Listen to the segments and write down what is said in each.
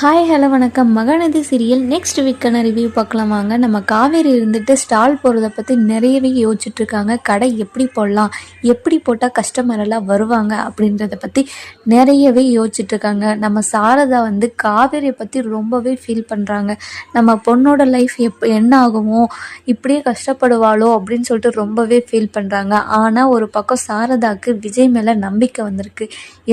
Hi hello வணக்கம். Mahanadi serial next வீக்கான review பார்க்கலாம் வாங்க. நம்ம காவேரி இருந்துட்டு ஸ்டால் போகிறத பற்றி நிறையவே யோசிச்சுட்ருக்காங்க. கடை எப்படி போடலாம், எப்படி போட்டால் கஸ்டமர் எல்லாம் வருவாங்க அப்படின்றத பற்றி நிறையவே யோசிச்சுட்ருக்காங்க. நம்ம சாரதா வந்து காவேரியை பற்றி ரொம்பவே ஃபீல் பண்ணுறாங்க. நம்ம பொண்ணோட லைஃப் என்ன ஆகுமோ, இப்படியே கஷ்டப்படுவாளோ அப்படின்னு சொல்லிட்டு ரொம்பவே ஃபீல் பண்ணுறாங்க. ஆனால் ஒரு பக்கம் சாரதாவுக்கு விஜய் மேலே நம்பிக்கை வந்திருக்கு.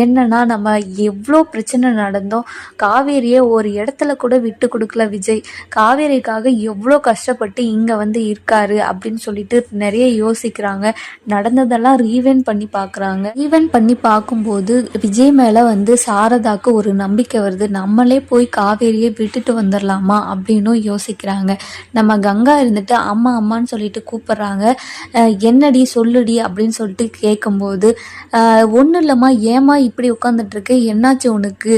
என்னன்னா, நம்ம எவ்வளோ பிரச்சனை நடந்தோம், காவேரி ஒரு இடத்துல கூட விட்டு கொடுக்கல விஜய். காவேரிக்காக எவ்வளோ கஷ்டப்பட்டு இங்கே வந்து இருக்காரு அப்படின்னு சொல்லிட்டு நிறைய யோசிக்கிறாங்க. நடந்ததெல்லாம் ரீவைண்ட் பண்ணி பார்க்குறாங்க. ரீவைண்ட் பண்ணி பார்க்கும்போது விஜய் மேலே வந்து சாரதாக்கு ஒரு நம்பிக்கை வருது. நம்மளே போய் காவேரியை விட்டுட்டு வந்துடலாமா அப்படின்னு யோசிக்கிறாங்க. நம்ம கங்கா இருந்துட்டு அம்மா அம்மான்னு சொல்லிட்டு கூப்பிட்றாங்க. என்னடி சொல்லுடி அப்படின்னு சொல்லிட்டு கேட்கும்போது, ஒன்றும் இல்லைம்மா, ஏமா இப்படி உட்காந்துட்ருக்கு, என்னாச்சு உனக்கு,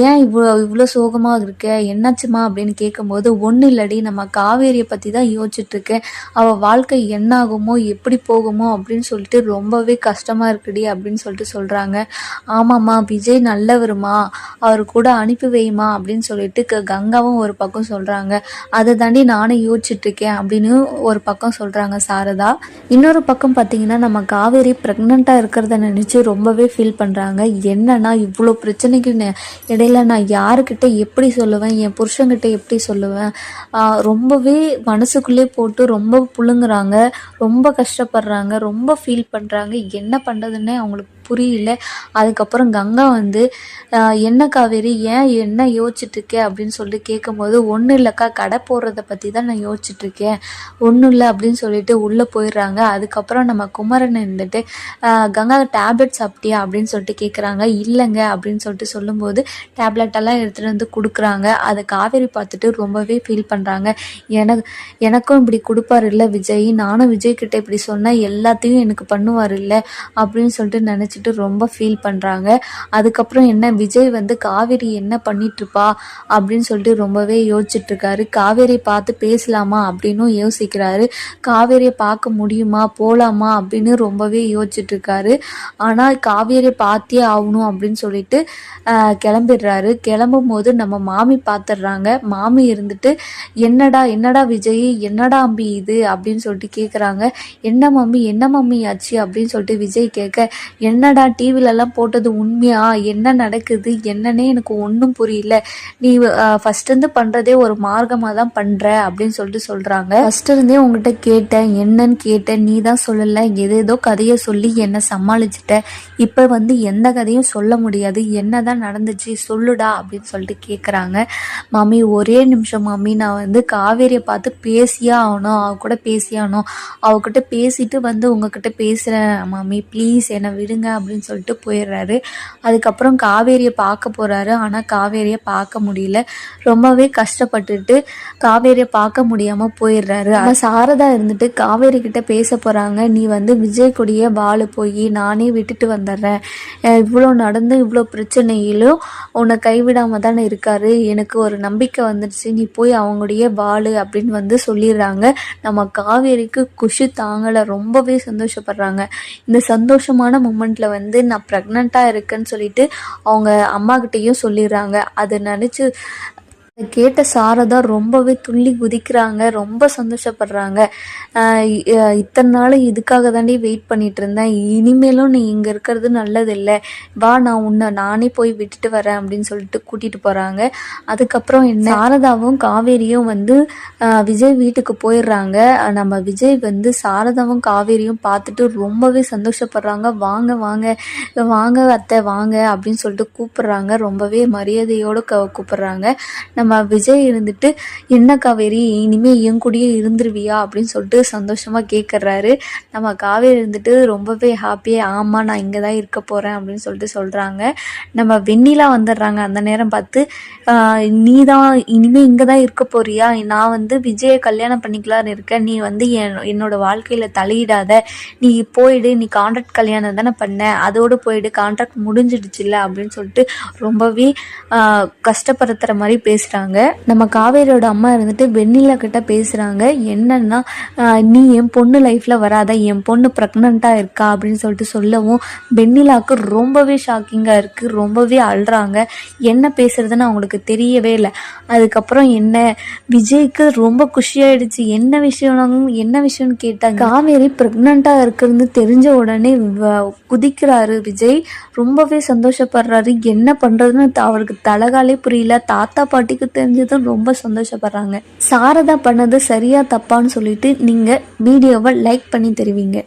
ஏன் இவ்வளோ சோகமாக இருக்க, என்னாச்சுமா அப்படின்னு கேட்கும்போது, ஒன்றும் இல்லடி, நம்ம காவேரியை பற்றி தான் யோசிச்சுட்ருக்கேன், அவள் வாழ்க்கை என்னாகுமோ எப்படி போகுமோ அப்படின்னு சொல்லிட்டு ரொம்பவே கஷ்டமாக இருக்குடி அப்படின்னு சொல்லிட்டு சொல்கிறாங்க. ஆமாம்மா, விஜய் நல்லவருமா, அவர் கூட அனுப்பி வைமா அப்படின்னு சொல்லிட்டு கங்காவும் ஒரு பக்கம் சொல்கிறாங்க. அதை தாண்டி நானே யோசிச்சுட்ருக்கேன் அப்படின்னு ஒரு பக்கம் சொல்கிறாங்க சாரதா. இன்னொரு பக்கம் பார்த்தீங்கன்னா, நம்ம காவேரி ப்ரெக்னெண்ட்டாக இருக்கிறத நினச்சி ரொம்பவே ஃபீல் பண்ணுறாங்க. என்னன்னா, இவ்வளோ பிரச்சனைக்கு இடையில நான் யாருக்கிட்ட எப்படி சொல்லுவேன், என் புருஷன்கிட்ட எப்படி சொல்லுவேன், ரொம்பவே மனசுக்குள்ளே போட்டு ரொம்ப புழுங்குறாங்க, ரொம்ப கஷ்டப்படுறாங்க, ரொம்ப ஃபீல் பண்ணுறாங்க. என்ன பண்ணுறதுன்னே அவங்களுக்கு புரியல. அதுக்கப்புறம் கங்கா வந்து, என்ன காவேரி, ஏன் என்ன யோசிச்சுட்ருக்கே அப்படின்னு சொல்லிட்டு கேட்கும்போது, ஒன்றும் இல்லைக்கா, கடை போடுறத பற்றி தான் நான் யோசிச்சுட்ருக்கேன், ஒன்றும் இல்லை அப்படின்னு சொல்லிட்டு உள்ளே போயிடுறாங்க. அதுக்கப்புறம் நம்ம குமரன் இருந்துட்டு, கங்கா டேப்லெட் சாப்பிட்டியா அப்படின்னு சொல்லிட்டு கேட்குறாங்க. இல்லைங்க அப்படின்னு சொல்லிட்டு சொல்லும்போது டேப்லெட்டெல்லாம் எடுத்துகிட்டு வந்து கொடுக்குறாங்க. அதை காவேரி பார்த்துட்டு ரொம்பவே ஃபீல் பண்ணுறாங்க. எனக்கும் இப்படி கொடுப்பார் இல்லை விஜய், நானும் விஜய்கிட்ட இப்படி சொன்னால் எல்லாத்தையும் எனக்கு பண்ணுவார் இல்லை அப்படின்னு சொல்லிட்டு நினச்சிட்டு ரொம்ப ஃபீல் பண்ணுறாங்க. அதுக்கப்புறம் என்ன, விஜய் வந்து காவேரி என்ன பண்ணிகிட்ருப்பா அப்படின்னு சொல்லிட்டு ரொம்பவே யோசிச்சுட்ருக்காரு. காவேரியை பார்த்து பேசலாமா அப்படின்னு யோசிக்கிறாரு. காவேரியை பார்க்க முடியுமா, போகலாமா அப்படின்னு ரொம்பவே யோசிச்சுட்ருக்காரு. ஆனால் காவேரியை பார்த்தே ஆகணும் அப்படின்னு சொல்லிட்டு கிளம்பிடுறாரு. கிளம்பும் போது நம்ம மாமி பார்த்துடுறாங்க. மாமி இருந்துட்டு, என்னடா விஜய், என்னடா அம்பி இது அப்படின்னு சொல்லிட்டு கேட்குறாங்க. என்ன மம்மி ஆச்சு அப்படின்னு சொல்லிட்டு விஜய் கேட்க, என்னடா டிவிலெல்லாம் போட்டது உண்மையா, என்ன நடக்குது என்னன்னே எனக்கு ஒன்றும் புரியல, நீ ஃபஸ்ட்டு பண்ணுறதே ஒரு மார்க்கமாக தான் பண்ணுற அப்படின்னு சொல்லிட்டு சொல்கிறாங்க. ஃபஸ்ட்டு இருந்தே உங்ககிட்ட கேட்டேன், என்னன்னு கேட்டேன், நீ தான் சொல்லலை, ஏதேதோ கதையை சொல்லி என்னை சமாளிச்சிட்ட, இப்போ வந்து எந்த கதையும் சொல்ல முடியாது, என்ன தான் நடந்துச்சு சொல்லுடா அப்படின்னு சொல்லிட்டு கேட்குறாங்க. மாமி ஒரே நிமிஷம் மாமி, நான் வந்து காவேரியை பார்த்து பேசியே ஆகணும், கூட பேசியே ஆகணும், அவகிட்ட பேசிட்டு வந்து உங்ககிட்ட பேசுகிறேன் மாமி, ப்ளீஸ் என்னை விடுங்க அப்படின்னு சொல்லிட்டு போயிடுறாரு. அதுக்கப்புறம் காவேரியை பார்க்க போகிறாரு. ஆனால் காவேரியை பார்க்க முடியல. ரொம்பவே கஷ்டப்பட்டுட்டு காவேரியை பார்க்க முடியாமல் போயிடுறாரு. ஆனால் சாரதா இருந்துட்டு காவேரி கிட்ட பேச போகிறாங்க. நீ வந்து விஜய் கூடயே வாழ போய் நானே விட்டுட்டு வந்துடுறேன், இவ்வளோ நடந்து இவ்வளோ பிரச்சனையிலும் உன்னை கைவிடாமல் தானே இருக்காரு, எனக்கு ஒரு நம்பிக்கை வந்துடுச்சு, நீ போய் அவங்களுடைய வாழு அப்படின்னு வந்து சொல்லிடுறாங்க. நம்ம காவேரிக்கு குஷி தாங்கலை, ரொம்பவே சந்தோஷப்படுறாங்க. இந்த சந்தோஷமான மூமெண்ட்டில் வந்து நான் ப்ரெக்னெண்ட்டாக இருக்கேன்னு சொல்லிட்டு அவங்க அம்மாக்கிட்டேயும் சொல்லிடுறாங்க. அதை நினச்சி கேட்ட சாரதா ரொம்பவே துள்ளி குதிக்கிறாங்க, ரொம்ப சந்தோஷப்படுறாங்க. இத்தனை நாள் இதுக்காக தாண்டி வெயிட் பண்ணிட்டு இருந்தேன், இனிமேலும் நீ இங்கே இருக்கிறது நல்லதில்லை, வா நான் நானே போய் விட்டுட்டு வரேன் அப்படின்னு சொல்லிட்டு கூட்டிகிட்டு போகிறாங்க. அதுக்கப்புறம் என்ன, சாரதாவும் காவேரியும் வந்து விஜய் வீட்டுக்கு போயிடுறாங்க. நம்ம விஜய் வந்து சாரதாவும் காவேரியும் பார்த்துட்டு ரொம்பவே சந்தோஷப்படுறாங்க. வாங்க வாங்க வாங்க அத்தை வாங்க அப்படின்னு சொல்லிட்டு கூப்பிட்றாங்க. ரொம்பவே மரியாதையோடு கூப்பிட்றாங்க. நம்ம விஜய் இருந்துட்டு, என்ன காவேரி இனிமேல் என் கூடயே இருந்துருவியா அப்படின்னு சொல்லிட்டு சந்தோஷமாக கேட்குறாரு. நம்ம காவேரி இருந்துட்டு ரொம்பவே ஹாப்பியாக, ஆமாம் நான் இங்கே தான் இருக்க போகிறேன் அப்படின்னு சொல்லிட்டு சொல்கிறாங்க. நம்ம வெண்ணிலா வந்துடுறாங்க. அந்த நேரம் பார்த்து, நீ தான் இனிமேல் இங்கே தான் இருக்க போறியா, நான் வந்து விஜயை கல்யாணம் பண்ணிக்கலான்னு இருக்கேன், நீ வந்து என்னோட வாழ்க்கையில் தலையிடாத, நீ போயிடு, நீ கான்ட்ராக்ட் கல்யாணம் தானே பண்ண, அதோடு போயிடு, கான்ட்ராக்ட் முடிஞ்சிடுச்சுல்ல அப்படின்னு சொல்லிட்டு ரொம்பவே கஷ்டப்படுத்துகிற மாதிரி பேசுகிறாங்க. ஆரம்பிச்சிட்டாங்க. நம்ம காவேரியோட அம்மா இருந்துட்டு வெண்ணிலா கிட்ட பேசுகிறாங்க. என்னன்னா நீ என் பொண்ணு லைஃப்பில் வராத, என் பொண்ணு ப்ரெக்னெண்ட்டாக இருக்கா அப்படின்னு சொல்லிட்டு சொல்லவும் வெண்ணிலாவுக்கு ரொம்பவே ஷாக்கிங்காக இருக்குது. ரொம்பவே அழுறாங்க. என்ன பேசுறதுன்னு அவங்களுக்கு தெரியவே இல்லை. அதுக்கப்புறம் என்ன விஜய்க்கு ரொம்ப குஷியாயிடுச்சு. என்ன விஷயம்னு கேட்டாங்க. காவேரி ப்ரெக்னெண்ட்டாக இருக்கிறது தெரிஞ்ச உடனே குதிக்கிறாரு விஜய். ரொம்பவே சந்தோஷப்படுறாரு. என்ன பண்ணுறதுன்னு அவருக்கு தலகாலே புரியல. தாத்தா பாட்டிக்கு தெரிஞ்சதும் ரொம்ப சந்தோஷப்படுறாங்க. சாரதா பண்ணது சரியா தப்பான்னு சொல்லிட்டு நீங்கள் வீடியோவை லைக் பண்ணி தருவீங்க.